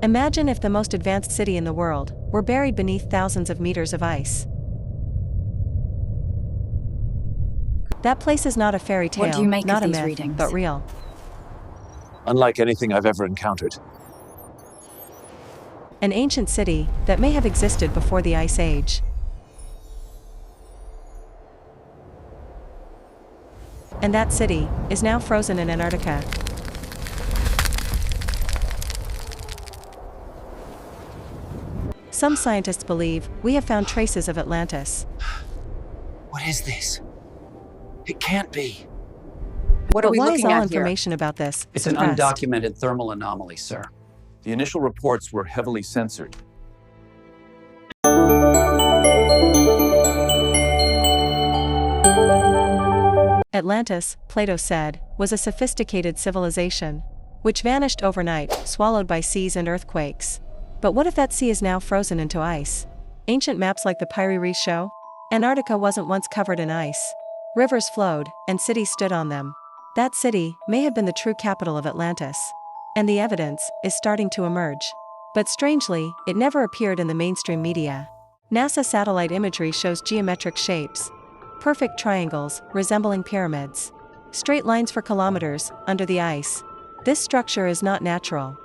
Imagine if the most advanced city in the world were buried beneath thousands of meters of ice. That place is not a fairy tale, What do you make not of a these myth, readings? but real. Unlike anything I've ever encountered. An ancient city that may have existed before the Ice Age. And that city is now frozen in Antarctica. Some scientists believe we have found traces of Atlantis. What is this? It can't be. What are But we why is looking all at here? information about this It's an suppressed? undocumented thermal anomaly, sir. The initial reports were heavily censored. Atlantis, Plato said, was a sophisticated civilization, which vanished overnight, swallowed by seas and earthquakes. But what if that sea is now frozen into ice? Ancient maps like the Piri Reis show? Antarctica wasn't once covered in ice. Rivers flowed, and cities stood on them. That city may have been the true capital of Atlantis. And the evidence is starting to emerge. But strangely, it never appeared in the mainstream media. NASA satellite imagery shows geometric shapes. Perfect triangles, resembling pyramids. Straight lines for kilometers, under the ice. This structure is not natural.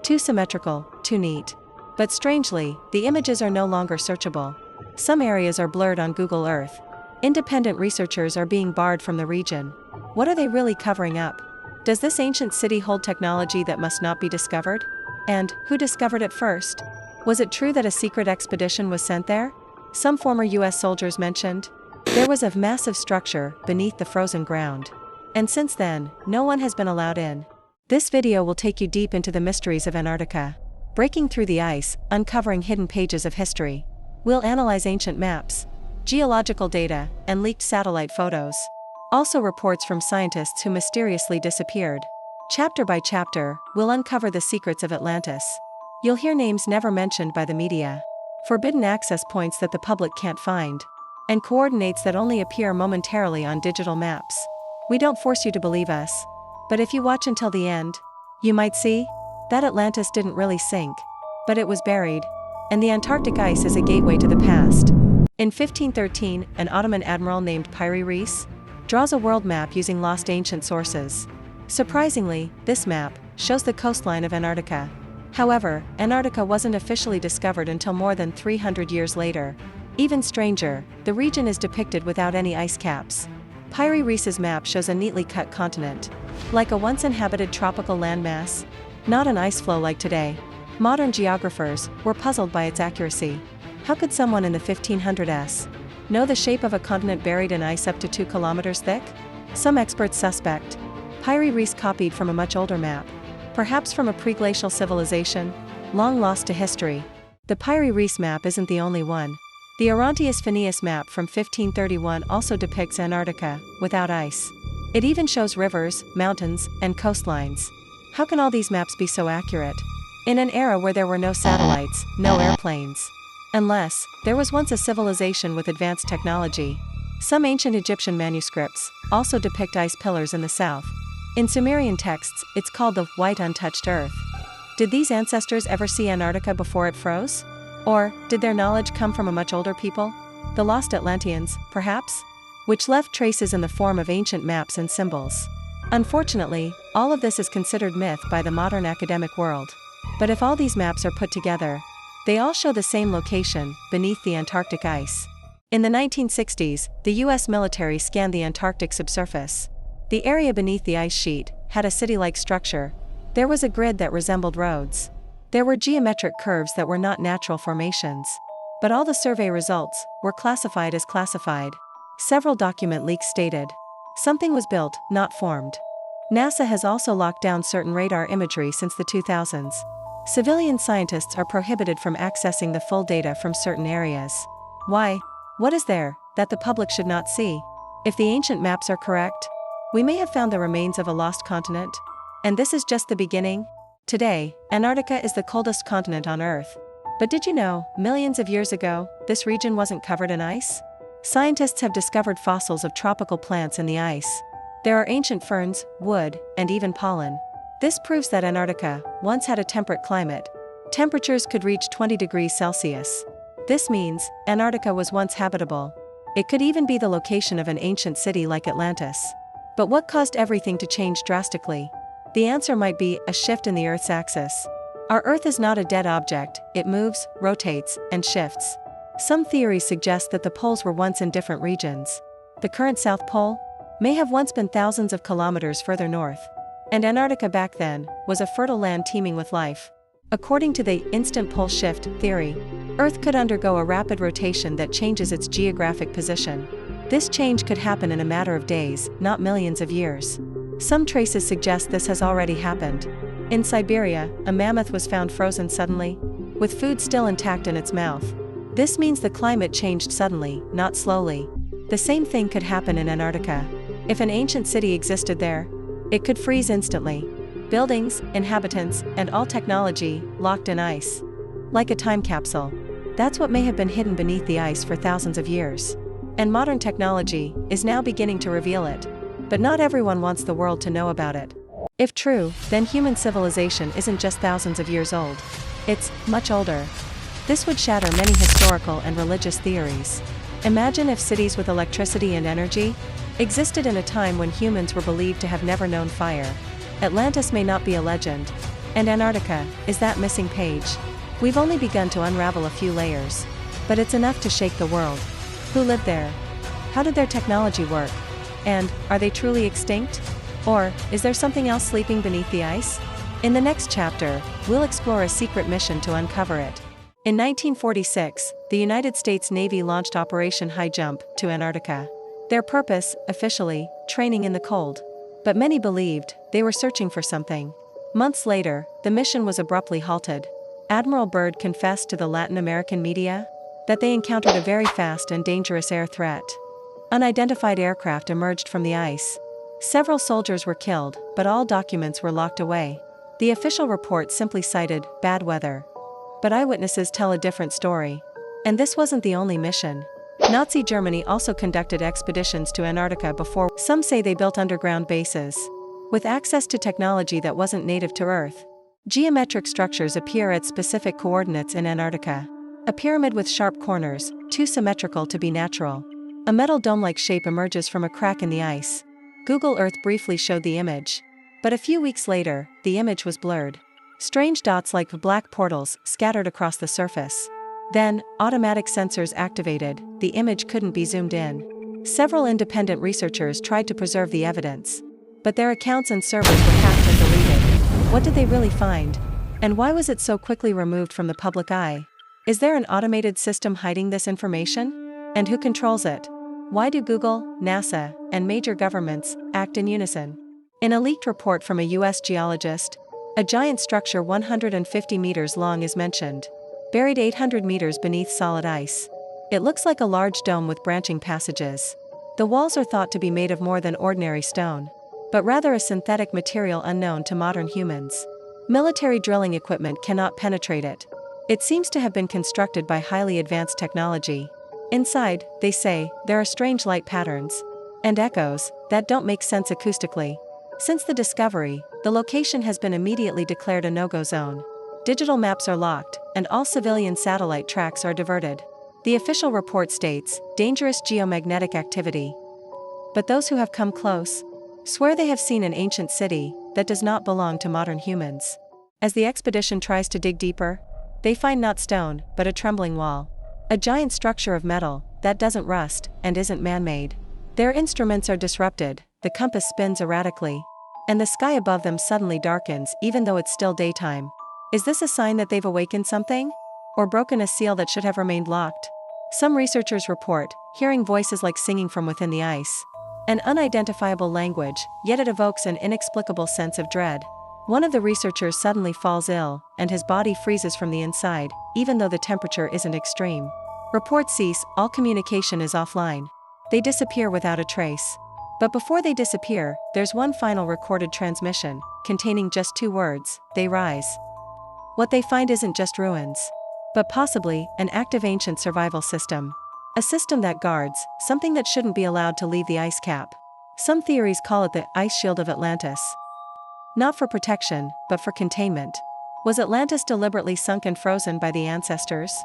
Too symmetrical, too neat. But strangely, the images are no longer searchable. Some areas are blurred on Google Earth. Independent researchers are being barred from the region. What are they really covering up? Does this ancient city hold technology that must not be discovered? And who discovered it first? Was it true that a secret expedition was sent there? Some former US soldiers mentioned. There was a massive structure beneath the frozen ground. And since then, no one has been allowed in. This video will take you deep into the mysteries of Antarctica. Breaking through the ice, uncovering hidden pages of history. We'll analyze ancient maps, geological data, and leaked satellite photos. Also reports from scientists who mysteriously disappeared. Chapter by chapter, we'll uncover the secrets of Atlantis. You'll hear names never mentioned by the media. Forbidden access points that the public can't find. And coordinates that only appear momentarily on digital maps. We don't force you to believe us. But if you watch until the end, you might see that Atlantis didn't really sink. But it was buried. And the Antarctic ice is a gateway to the past. In 1513, an Ottoman admiral named Piri Reis draws a world map using lost ancient sources. Surprisingly, this map shows the coastline of Antarctica. However, Antarctica wasn't officially discovered until more than 300 years later. Even stranger, the region is depicted without any ice caps. Piri Reis's map shows a neatly cut continent. Like a once inhabited tropical landmass. Not an ice floe like today. Modern geographers were puzzled by its accuracy. How could someone in the 1500s know the shape of a continent buried in ice up to 2 kilometers thick? Some experts suspect Piri Reis copied from a much older map. Perhaps from a pre-glacial civilization, long lost to history. The Piri Reis map isn't the only one. The Orontius Phineas map from 1531 also depicts Antarctica, without ice. It even shows rivers, mountains, and coastlines. How can all these maps be so accurate? In an era where there were no satellites, no airplanes. Unless, there was once a civilization with advanced technology. Some ancient Egyptian manuscripts also depict ice pillars in the south. In Sumerian texts, it's called the White Untouched Earth. Did these ancestors ever see Antarctica before it froze? Or, did their knowledge come from a much older people? The lost Atlanteans, perhaps? Which left traces in the form of ancient maps and symbols. Unfortunately, all of this is considered myth by the modern academic world. But if all these maps are put together, they all show the same location, beneath the Antarctic ice. In the 1960s, the US military scanned the Antarctic subsurface. The area beneath the ice sheet had a city-like structure. There was a grid that resembled roads. There were geometric curves that were not natural formations. But all the survey results were classified as classified. Several document leaks stated something was built, not formed. NASA has also locked down certain radar imagery since the 2000s. Civilian scientists are prohibited from accessing the full data from certain areas. Why? What is there that the public should not see? If the ancient maps are correct, we may have found the remains of a lost continent. And this is just the beginning. Today, Antarctica is the coldest continent on Earth. But did you know, millions of years ago, this region wasn't covered in ice? Scientists have discovered fossils of tropical plants in the ice. There are ancient ferns, wood, and even pollen. This proves that Antarctica once had a temperate climate, Temperatures could reach 20 degrees Celsius. This means Antarctica was once habitable. It could even be the location of an ancient city like Atlantis. But what caused everything to change drastically? The answer might be a shift in the Earth's axis. Our Earth is not a dead object, it moves, rotates, and shifts. Some theories suggest that the poles were once in different regions. The current South Pole may have once been thousands of kilometers further north. And Antarctica back then was a fertile land teeming with life. According to the instant pole shift theory, Earth could undergo a rapid rotation that changes its geographic position. This change could happen in a matter of days, not millions of years. Some traces suggest this has already happened. In Siberia, a mammoth was found frozen suddenly, with food still intact in its mouth. This means the climate changed suddenly, not slowly. The same thing could happen in Antarctica. If an ancient city existed there, it could freeze instantly. Buildings, inhabitants, and all technology locked in ice. Like a time capsule. That's what may have been hidden beneath the ice for thousands of years. And modern technology is now beginning to reveal it. But not everyone wants the world to know about it. If true, then human civilization isn't just thousands of years old. It's much older. This would shatter many historical and religious theories. Imagine if cities with electricity and energy existed in a time when humans were believed to have never known fire. Atlantis may not be a legend. And Antarctica is that missing page. We've only begun to unravel a few layers. But it's enough to shake the world. Who lived there? How did their technology work? And are they truly extinct? Or is there something else sleeping beneath the ice? In the next chapter, we'll explore a secret mission to uncover it. In 1946, the United States Navy launched Operation High Jump to Antarctica. Their purpose, officially, training in the cold. But many believed they were searching for something. Months later, the mission was abruptly halted. Admiral Byrd confessed to the Latin American media that they encountered a very fast and dangerous air threat. Unidentified aircraft emerged from the ice. Several soldiers were killed, but all documents were locked away. The official report simply cited bad weather. But eyewitnesses tell a different story. And this wasn't the only mission. Nazi Germany also conducted expeditions to Antarctica before. Some say they built underground bases. With access to technology that wasn't native to Earth. Geometric structures appear at specific coordinates in Antarctica. A pyramid with sharp corners, too symmetrical to be natural. A metal dome-like shape emerges from a crack in the ice. Google Earth briefly showed the image. But a few weeks later, the image was blurred. Strange dots like black portals scattered across the surface. Then, automatic sensors activated, the image couldn't be zoomed in. Several independent researchers tried to preserve the evidence. But their accounts and servers were hacked and deleted. What did they really find? And why was it so quickly removed from the public eye? Is there an automated system hiding this information? And who controls it? Why do Google, NASA, and major governments act in unison? In a leaked report from a US geologist, a giant structure 150 meters long is mentioned. Buried 800 meters beneath solid ice. It looks like a large dome with branching passages. The walls are thought to be made of more than ordinary stone, but rather a synthetic material unknown to modern humans. Military drilling equipment cannot penetrate it. It seems to have been constructed by highly advanced technology. Inside, they say, there are strange light patterns and echoes that don't make sense acoustically. Since the discovery, the location has been immediately declared a no-go zone. Digital maps are locked, and all civilian satellite tracks are diverted. The official report states, dangerous geomagnetic activity. But those who have come close swear they have seen an ancient city that does not belong to modern humans. As the expedition tries to dig deeper, they find not stone, but a trembling wall. A giant structure of metal that doesn't rust and isn't man-made. Their instruments are disrupted, the compass spins erratically, and the sky above them suddenly darkens even though it's still daytime. Is this a sign that they've awakened something? Or broken a seal that should have remained locked? Some researchers report hearing voices like singing from within the ice. An unidentifiable language, yet it evokes an inexplicable sense of dread. One of the researchers suddenly falls ill, and his body freezes from the inside, even though the temperature isn't extreme. Reports cease, all communication is offline. They disappear without a trace. But before they disappear, there's one final recorded transmission, containing just 2 words, they rise. What they find isn't just ruins, but possibly an active ancient survival system. A system that guards something that shouldn't be allowed to leave the ice cap. Some theories call it the ice shield of Atlantis. Not for protection, but for containment. Was Atlantis deliberately sunk and frozen by the ancestors?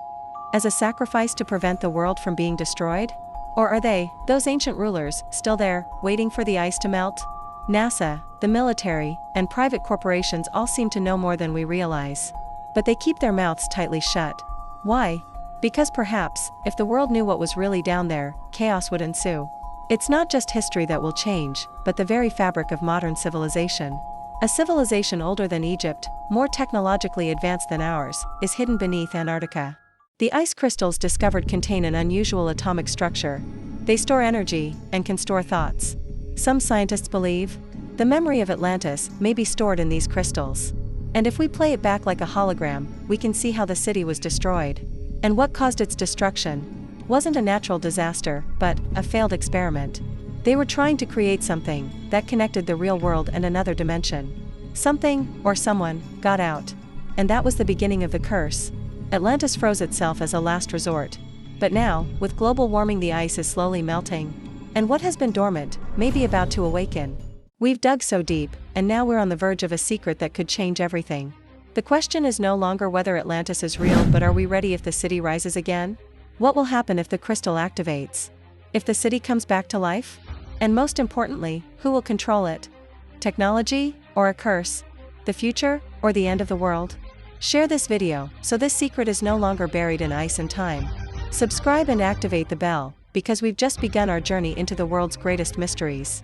As a sacrifice to prevent the world from being destroyed? Or are they, those ancient rulers, still there, waiting for the ice to melt? NASA, the military, and private corporations all seem to know more than we realize. But they keep their mouths tightly shut. Why? Because perhaps, if the world knew what was really down there, chaos would ensue. It's not just history that will change, but the very fabric of modern civilization. A civilization older than Egypt, more technologically advanced than ours, is hidden beneath Antarctica. The ice crystals discovered contain an unusual atomic structure. They store energy, and can store thoughts. Some scientists believe the memory of Atlantis may be stored in these crystals. And if we play it back like a hologram, we can see how the city was destroyed. And what caused its destruction wasn't a natural disaster, but a failed experiment. They were trying to create something that connected the real world and another dimension. Something, or someone, got out. And that was the beginning of the curse. Atlantis froze itself as a last resort. But now, with global warming, the ice is slowly melting. And what has been dormant may be about to awaken. We've dug so deep, and now we're on the verge of a secret that could change everything. The question is no longer whether Atlantis is real, but are we ready if the city rises again? What will happen if the crystal activates? If the city comes back to life? And most importantly, who will control it? Technology, or a curse? The future, or the end of the world? Share this video, so this secret is no longer buried in ice and time. Subscribe and activate the bell, because we've just begun our journey into the world's greatest mysteries.